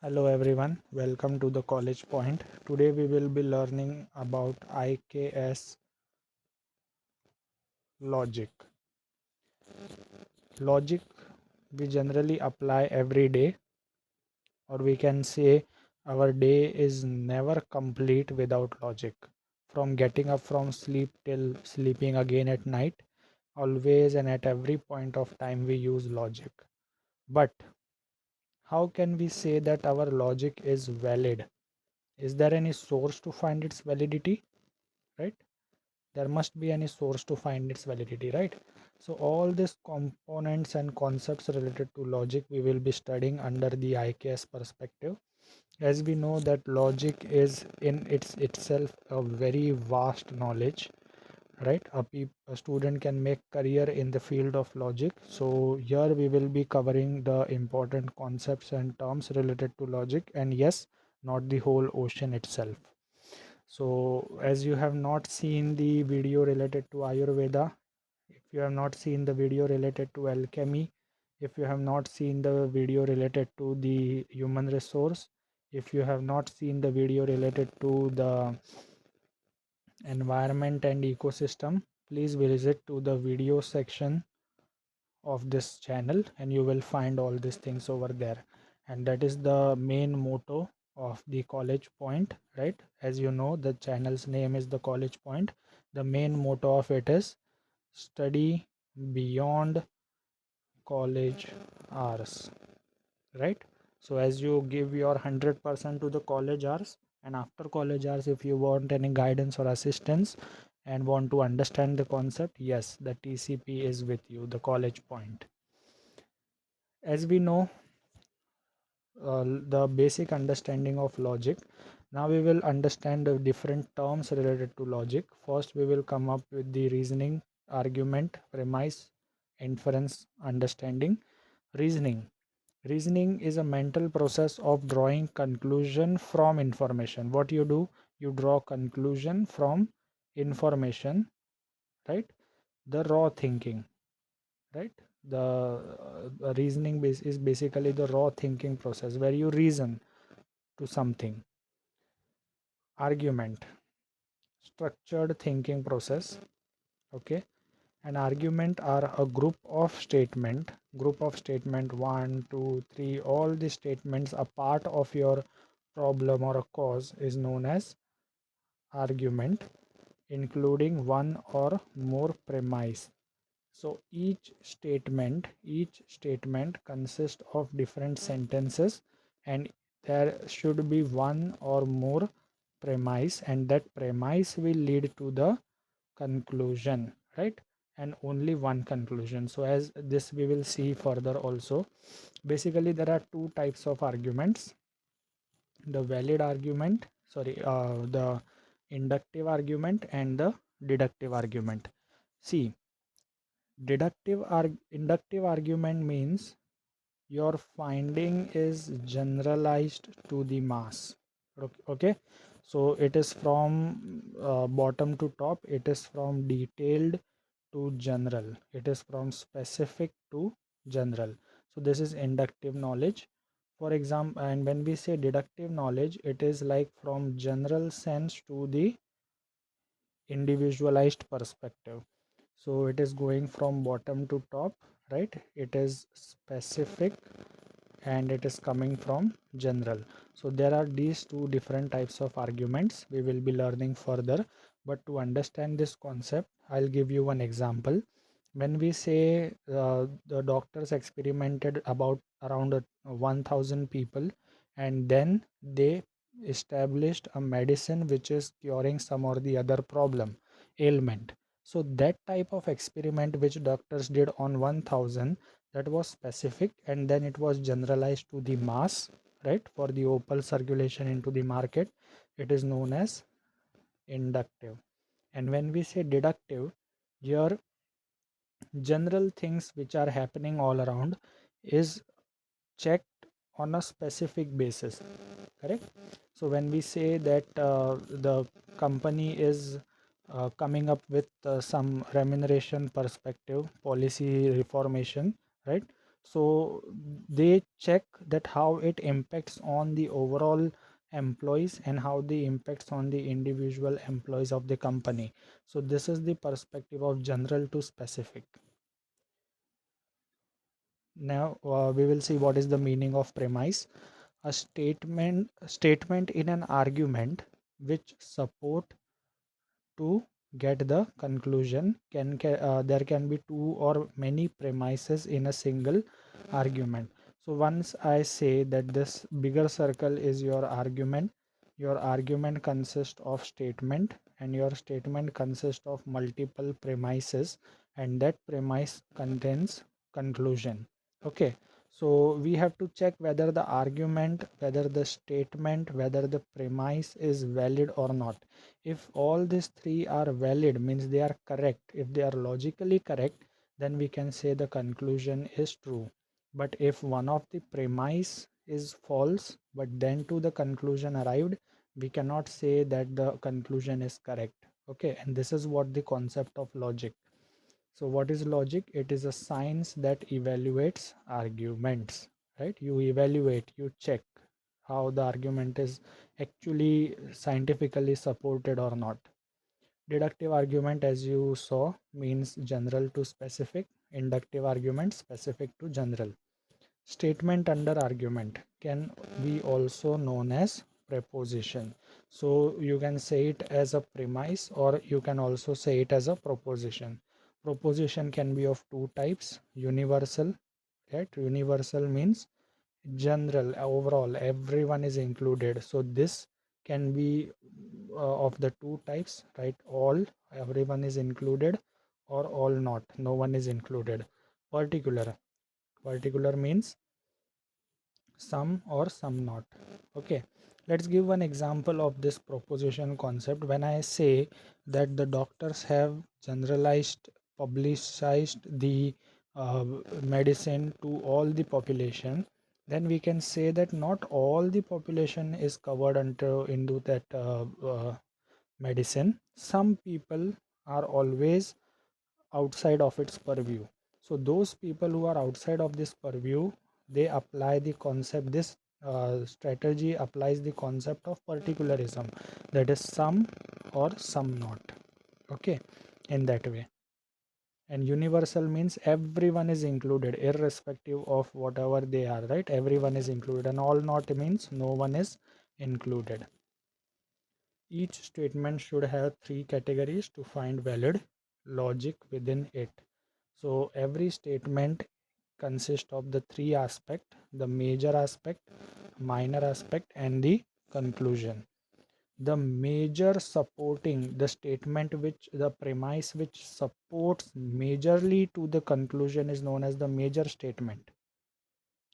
Hello everyone, welcome to the College Point. Today we will be learning about IKS logic. Logic we generally apply every day, or we can say our day is never complete without logic. From getting up from sleep till sleeping again at night, always and at every point of time we use logic. But how can we say that our logic is valid? Is there any source to find its validity? Right? There must be any source to find its validity, right? So all these components and concepts related to logic we will be studying under the IKS perspective. As we know that logic is in itself a very vast knowledge, right? A student can make career in the field of logic. So here we will be covering the important concepts and terms related to logic, and yes, not the whole ocean itself. So, as you have not seen the video related to Ayurveda, if you have not seen the video related to alchemy, if you have not seen the video related to the human resource, if you have not seen the video related to the environment and ecosystem, please visit to the video section of this channel and you will find all these things over there. And that is the main motto of the College Point, right? As you know, the channel's name is the College Point. The main motto of it is study beyond college hours, right? So as you give your 100% to the college hours, and after college hours if you want any guidance or assistance and want to understand the concept, yes, the TCP is with you, the College Point. As we know, the basic understanding of logic. Now we will understand the different terms related to logic. First we will come up with the reasoning, argument, premise, inference, understanding. Reasoning is a mental process of drawing conclusion from information. What you do, you draw conclusion from information, right? The raw thinking, right? The reasoning is basically the raw thinking process where you reason to something. Argument, structured thinking process. Okay, an argument are a group of statement 1 2 3, all the statements a part of your problem or a cause is known as argument, including one or more premise. So each statement consists of different sentences, and there should be one or more premise, and that premise will lead to the conclusion, right? And only one conclusion. So as this we will see further also. Basically there are two types of arguments: the valid argument, the inductive argument and the deductive argument. See, inductive argument means your finding is generalized to the mass. Okay, so it is from bottom to top, it is from detailed to general, it is from specific to general. So this is inductive knowledge. For example, and when we say deductive knowledge, it is like from general sense to the individualized perspective. So it is going from bottom to top, right? It is specific and it is coming from general. So there are these two different types of arguments we will be learning further. But to understand this concept, I'll give you one example. When we say the doctors experimented about around 1000 people, and then they established a medicine which is curing some or the other problem, ailment. So that type of experiment which doctors did on 1000, that was specific, and then it was generalized to the mass, right? For the opal circulation into the market, it is known as inductive. And when we say deductive, here general things which are happening all around is checked on a specific basis, correct? So when we say that the company is coming up with some remuneration perspective policy reformation, right? So they check that how it impacts on the overall employees and how the impacts on the individual employees of the company. So this is the perspective of general to specific. Now we will see what is the meaning of premise. A statement in an argument which support to get the conclusion. There can be two or many premises in a single argument. So once I say that this bigger circle is your argument consists of statement, and your statement consists of multiple premises, and that premise contains conclusion. Okay, so we have to check whether the argument, whether the statement, whether the premise is valid or not. If all these three are valid, means they are correct, if they are logically correct, then we can say the conclusion is true. But if one of the premise is false but then to the conclusion arrived, we cannot say that the conclusion is correct. Okay, and this is what the concept of logic. So what is logic? It is a science that evaluates arguments, right? You evaluate, you check how the argument is actually scientifically supported or not. Deductive argument, as you saw, means general to specific. Inductive argument, specific to general. Statement under argument can be also known as preposition. So you can say it as a premise, or you can also say it as a proposition. Proposition can be of two types: universal, right? Universal means general, overall, everyone is included. So this can be of the two types, right? All, everyone is included, or all not, no one is included. Particular, particular means some or some not. Okay, let's give one example of this proposition concept. When I say that the doctors have generalized, publicized the medicine to all the population, then we can say that not all the population is covered into that medicine. Some people are always outside of its purview. So those people who are outside of this purview, they apply the concept, this strategy applies the concept of particularism, that is some or some not. Okay, in that way. And universal means everyone is included irrespective of whatever they are, right? Everyone is included. And all not means no one is included. Each statement should have three categories to find valid logic within it. So every statement consists of the three aspect: the major aspect, minor aspect, and the conclusion. The major supporting, the statement which, the premise which supports majorly to the conclusion is known as the major statement.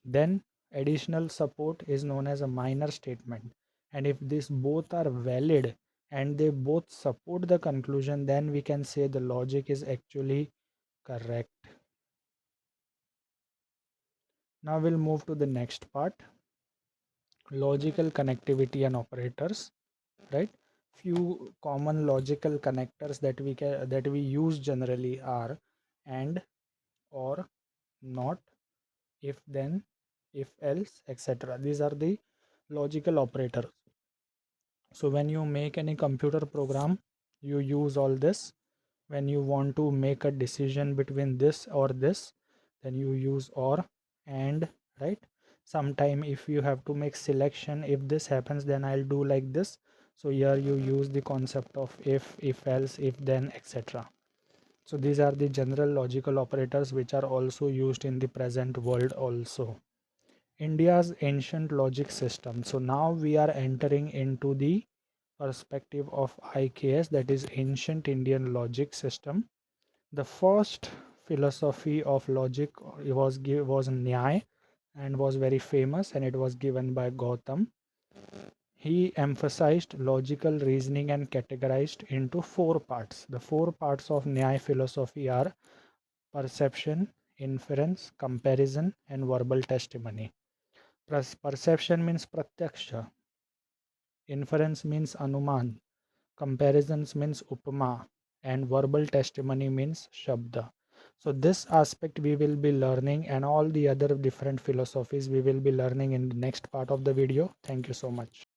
Then additional support is known as a minor statement. And if these both are valid and they both support the conclusion, then we can say the logic is actually correct. Now we'll move to the next part: logical connectivity and operators, right? Few common logical connectors that we use generally are and, or, not, if then, if else, etc. These are the logical operators. So when you make any computer program, you use all this. When you want to make a decision between this or this, then you use or, and, right? Sometime if you have to make selection, if this happens then I'll do like this. So here you use the concept of if else, if then, etc. So these are the general logical operators which are also used in the present world also. India's ancient logic system. So now we are entering into the perspective of IKS, that is ancient Indian logic system. The first philosophy of logic was Nyaya, and was very famous, and it was given by Gautam. He emphasized logical reasoning and categorized into four parts. The four parts of Nyaya philosophy are perception, inference, comparison, and verbal testimony. Perception means pratyaksha, inference means anuman, comparisons means upama, and verbal testimony means shabda. So this aspect we will be learning, and all the other different philosophies we will be learning in the next part of the video. Thank you so much.